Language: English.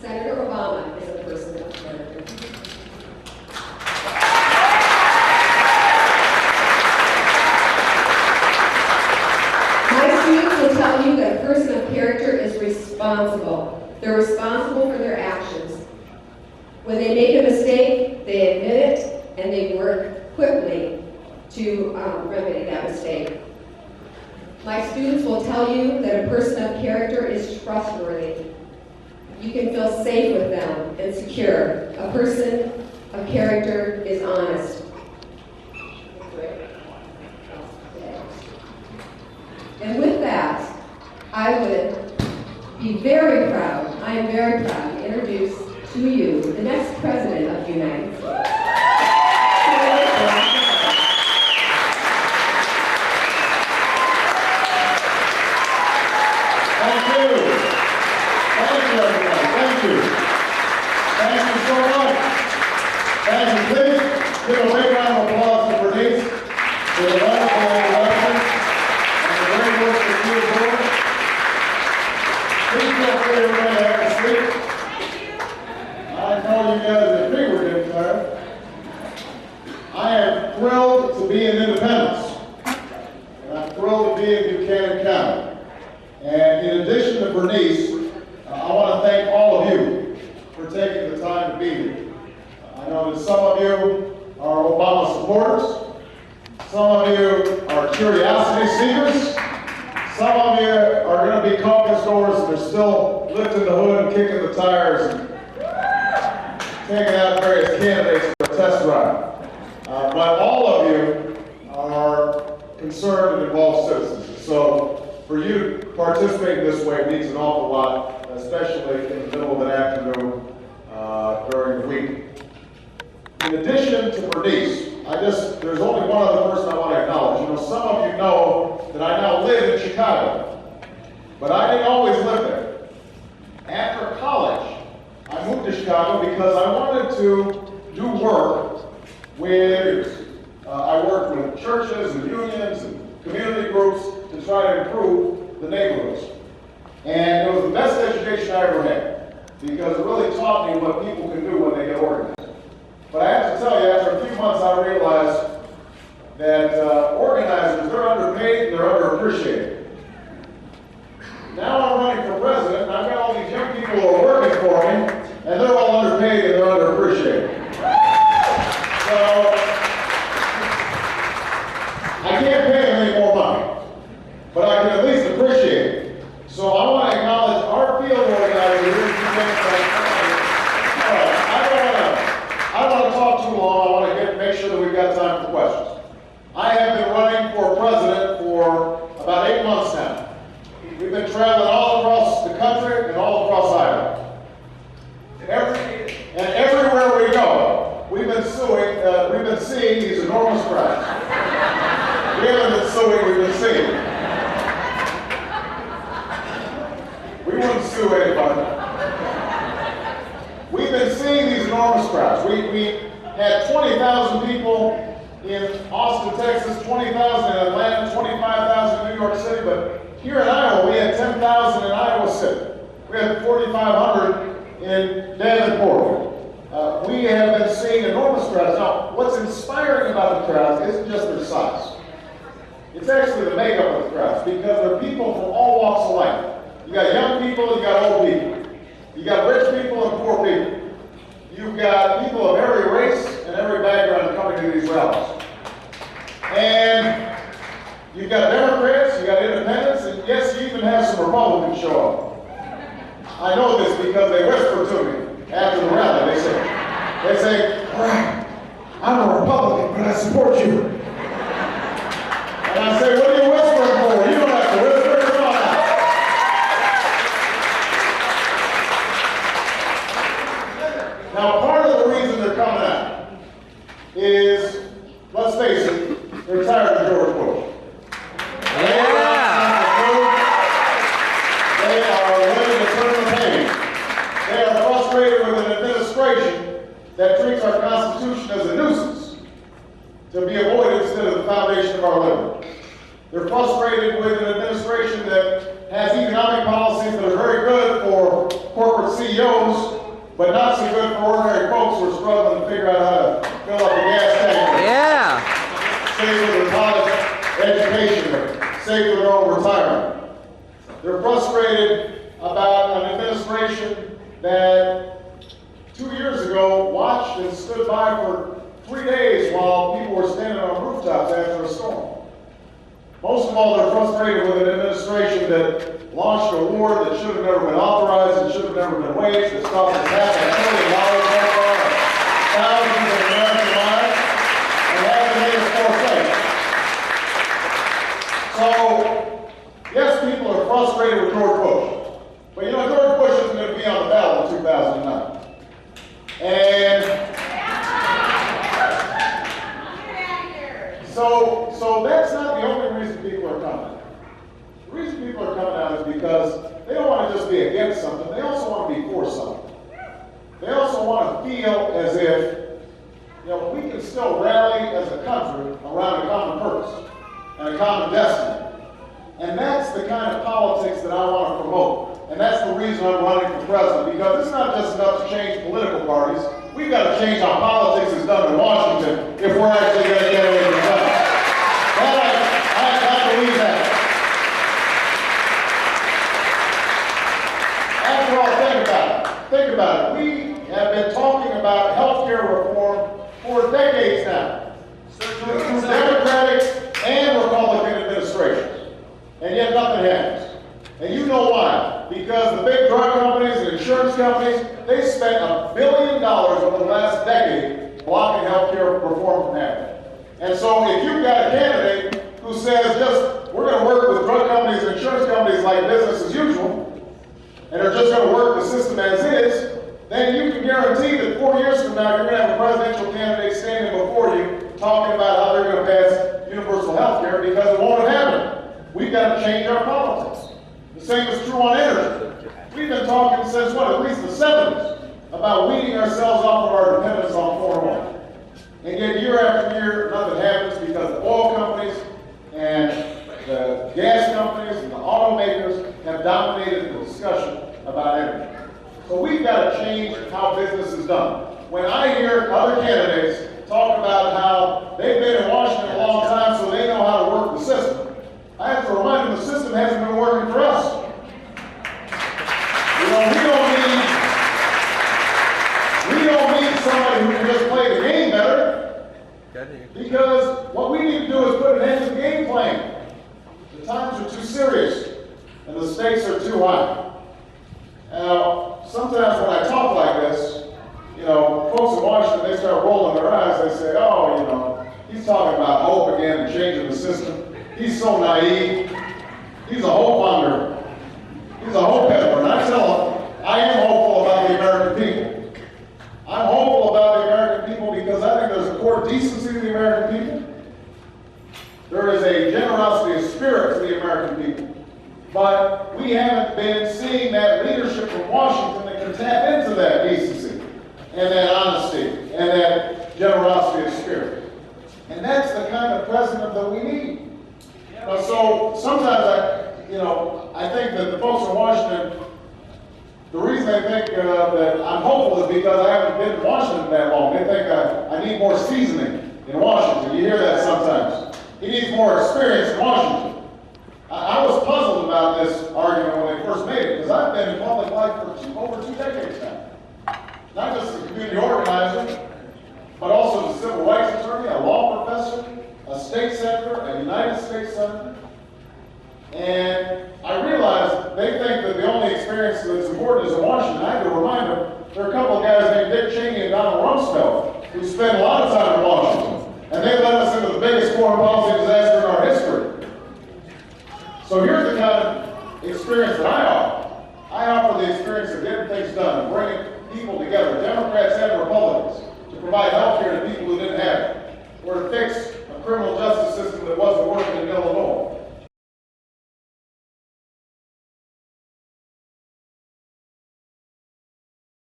Senator Obama is a person of character. My students will tell you that a person of character is responsible. They're responsible for their actions. When they make a mistake, they admit it, and they work quickly to remedy that mistake. My students will tell you that a person of character is trustworthy. You can feel safe with them and secure. A person of character is honest. And with that, I would be very proud, I am very proud to introduce to you the next President of the United States. Thank you. Thank you, everybody. Thank you. Thank you so much. Thank you. Please give a big round of applause to Bernice for the wonderful introduction and the great work that she is doing. Please feel free to remain have a seat. I know you guys are big were getting tired. I am thrilled to be in Independence. And I'm thrilled to be in Buchanan County. And in addition to Bernice, I want to thank all of you for taking the time to be here. I know that some of you are Obama supporters, some of you are curiosity seekers, some of you are going to be caucus goers and they're still lifting the hood and kicking the tires and taking out various candidates for a test ride. But all of you are concerned and involved citizens. So for you to participate in this way means an awful lot, especially in the middle of an afternoon during the week. In addition to Bernice, there's only one other person I want to acknowledge. You know, some of you know that I now live in Chicago, but I didn't always live there. After college, I moved to Chicago because I wanted to do work with, I worked with churches and unions and community groups to try to improve the neighborhoods. And it was the best education I ever had because it really taught me what people can do when they get organized. But I have to tell you, after a few months, I realized that organizers, they're underpaid and they're underappreciated. Now I'm running for president, and I've got all these young people who are working for me, and they're all underpaid and they're underappreciated. So, I can't pay them any more money, but I can at least appreciate it. So I want to acknowledge our field organizer here. I don't want to talk too long. I want to make sure that we've got time for questions. I have been running for president for about 8 months now. We've been traveling all across the country and all across Iowa. And everywhere we go, we've been seeing these enormous crowds. We haven't been suing, we've been seeing. We wouldn't sue anybody. We've been seeing these enormous crowds. We had 20,000 people in Austin, Texas, 20,000 in Atlanta, 25,000 in New York City, but here in Iowa, we had 10,000 in Iowa City. We had 4,500 in Davenport. We have been seeing enormous crowds. Now, what's inspiring about the crowds isn't just their size. It's actually the makeup of the crowds, because they're people from all walks of life. You got young people, you got old people. You got rich people and poor people. You've got people of every race and every background coming to these rallies. And you've got Democrats, you got independents, and yes, you even have some Republicans show up. I know this because they whisper to me after the rally. They say, all right, I'm a Republican, but I support you. And I say, what are you whispering for? You don't have to whisper, come on out. Now, part of the reason they're coming out is, let's face it, they're tired of George Bush. They are ready to turn the page. They are frustrated with an administration that treats our Constitution as a nuisance to be avoided instead of the foundation of our liberty. They're frustrated with an administration that has economic policies that are very good for corporate CEOs, but not so good for ordinary folks who are struggling to figure out how to fill up a gas tank. Yeah. Save for their college education, or save for their own retirement. They're frustrated about an administration that 2 years ago watched and stood by for 3 days while people were standing on rooftops after a storm. Most of all, they're frustrated with an administration that launched a war that should have never been authorized and should have never been waged, that cost us $500 billion so far, thousands of American lives, and hasn't made us more safe. So, yes, people are frustrated with George Bush. But you know, George Bush isn't going to be on the ballot in 2009. And so that's not the only reason people are coming out. The reason people are coming out is because they don't want to just be against something, they also want to be for something. They also want to feel as if, you know, we can still rally as a country around a common purpose and a common destiny. And that's the kind of politics that I want to promote. And that's the reason I'm running for president, because it's not just enough to change political parties. We've got to change how politics is done in Washington if we're actually going to get anything done. I believe that. After all, think about it. We have been talking about health care reform for decades now, through Democratic and Republican administrations, and yet nothing happens. And you know why? Because the big drug companies and insurance companies, they spent $1 billion over the last decade blocking health care reform from happening. And so if you've got a candidate who says we're going to work with drug companies and insurance companies like business as usual, and are just going to work the system as is, then you can guarantee that 4 years from now you're going to have a presidential candidate standing before you talking about how they're going to pass universal health care, because it won't have happened. We've got to change our politics. The same is true on energy. We've been talking since, at least the 70s, about weaning ourselves off of our dependence on foreign oil. And yet year after year, nothing happens because the oil companies and the gas companies and the automakers have dominated the discussion about energy. So we've got to change how business is done. When I hear other candidates talk about how they've been in Washington a long time so they know how to work the system, I have to remind them the system hasn't been working for us. You know, we don't need somebody who can just play the game better, because what we need to do is put an end to the game playing. The times are too serious and the stakes are too high. Now, sometimes when I talk like this, you know, folks in Washington, they start rolling their eyes. They say, oh, you know, he's talking about hope again and changing the system. He's so naive. He's a hope monger. He's a hope peddler. And I tell him, I am hopeful about the American people. I'm hopeful about the American people because I think there's a core decency to the American people. There is a generosity of spirit to the American people. But we haven't been seeing that leadership from Washington that can tap into that decency and that honesty and that generosity of spirit. And that's the kind of president that we need. So sometimes I think that the folks in Washington, the reason they think that I'm hopeful is because I haven't been in Washington that long. They think I need more seasoning in Washington. You hear that sometimes. He needs more experience in Washington. I was puzzled about this argument when they first made it, because I've been in public life for over 2 decades now. Not just as a community organizer, but also as a civil rights attorney, a law professor, a state senator, a United States senator. And I realized they think that the only experience that's important is in Washington. I had to remind them, there are a couple of guys named Dick Cheney and Donald Rumsfeld who spent a lot of time in Washington. And they led us into the biggest foreign policy disaster in our history. So here's the kind of experience that I offer. I offer the experience of getting things done, and bringing people together, Democrats and Republicans, to provide health care to people who didn't have it, or to fix a criminal justice system that wasn't working in Illinois,